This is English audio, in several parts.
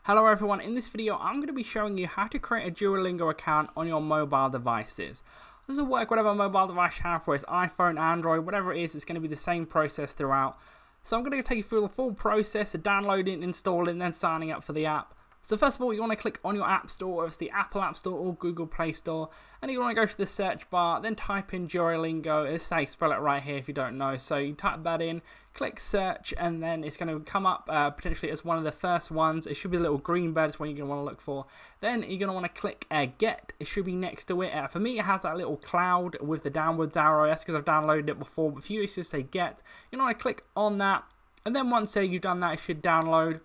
Hello everyone, in this video I'm going to be showing you how to create a Duolingo account on your mobile devices. This will work whatever mobile device you have, whether it's iPhone, Android, whatever it is, it's going to be the same process throughout. So I'm going to take you through the full process of downloading, installing, then signing up for the app. So first of all, you want to click on your app store, whether it's the Apple App Store or Google Play Store, and you want to go to the search bar, then type in Duolingo. This is how you spell it right here if you don't know. So you type that in, click search, and then it's going to come up potentially as one of the first ones. It should be a little green bird, is what you're going to want to look for. Then you're going to want to click get. It should be next to it. For me, it has that little cloud with the downwards arrow. That's because I've downloaded it before. But for you, it's just say get. You want to click on that, and then once you've done that, it should download.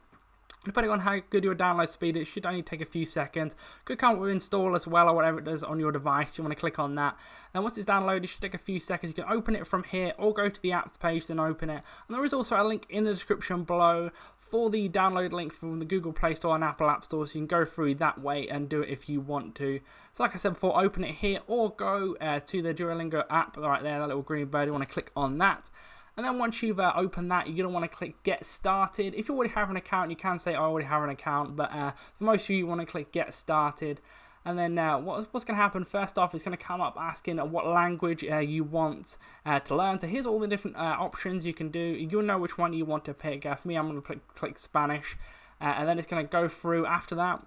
Depending on how good your download speed is, it should only take a few seconds. Could come with install as well, or whatever it does on your device. You want to click on that. And once it's downloaded, it should take a few seconds. You can open it from here or go to the apps page, then open it. And there is also a link in the description below for the download link from the Google Play Store and Apple App Store, so you can go through that way and do it if you want to. So like I said before, open it here or go to the Duolingo app right there, that little green bird. You want to click on that. And then once you've opened that, you're going to want to click Get Started. If you already have an account, you can say, I already have an account. But for most of you, you want to click Get Started. And then what's going to happen, first off, is going to come up asking what language you want to learn. So here's all the different options you can do. You'll know which one you want to pick. For me, I'm going to click Spanish. And then it's going to go through after that.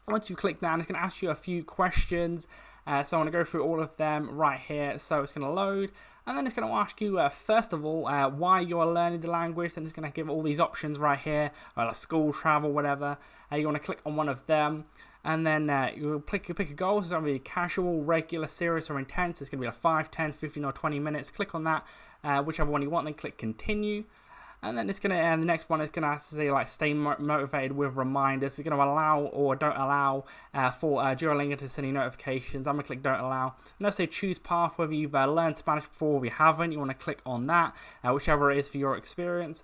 Once you click that, it's going to ask you a few questions. So I want to go through all of them right here. So it's going to load. And then it's going to ask you, first of all, why you're learning the language. And it's going to give all these options right here, like school, travel, whatever. You want to click on one of them. And then you'll pick a goal. So it's going to be casual, regular, serious, or intense. It's going to be like 5, 10, 15, or 20 minutes. Click on that, whichever one you want. Then click continue. And then it's going to, the next one is going to say, like, stay motivated with reminders. It's going to allow or don't allow for Duolingo to send you notifications. I'm going to click don't allow. And it'll say choose path, whether you've learned Spanish before or you haven't. You want to click on that, whichever it is for your experience.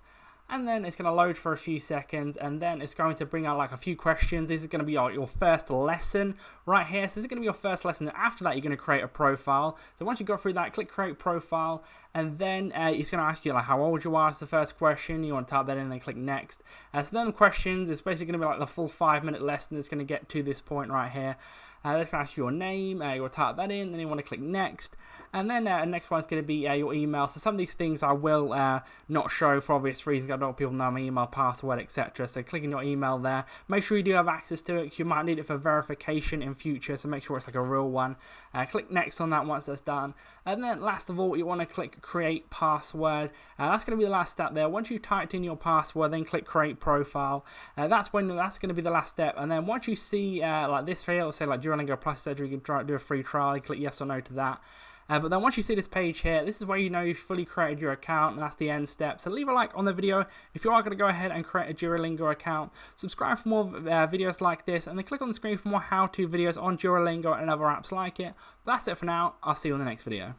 And then it's going to load for a few seconds, and then it's going to bring out like a few questions. This is going to be your first lesson right here. So this is going to be your first lesson. After that, you're going to create a profile. So once you go through that, click create profile, and then it's going to ask you like how old you are. It's the first question. You want to type that in and then click next. So then questions, it's basically going to be like the full 5-minute lesson that's going to get to this point right here. It's going to ask you your name, you will type that in, then you want to click next, and then the next one is going to be your email. So some of these things I will not show for obvious reasons. I don't want people to know my email, password, etc. So clicking your email there, make sure you do have access to it, because you might need it for verification in future, so make sure it's like a real one. Click next on that once that's done, and then last of all, you want to click create password. That's going to be the last step there. Once you've typed in your password, then click create profile. That's going to be the last step, and then once you see like this here, it'll say like Duolingo Plus, etc. You can do a free trial. You click yes or no to that. But then once you see this page here, this is where you know you've fully created your account, and that's the end step. So leave a like on the video if you are going to go ahead and create a Duolingo account. Subscribe for more videos like this, and then click on the screen for more how-to videos on Duolingo and other apps like it. But that's it for now. I'll see you in the next video.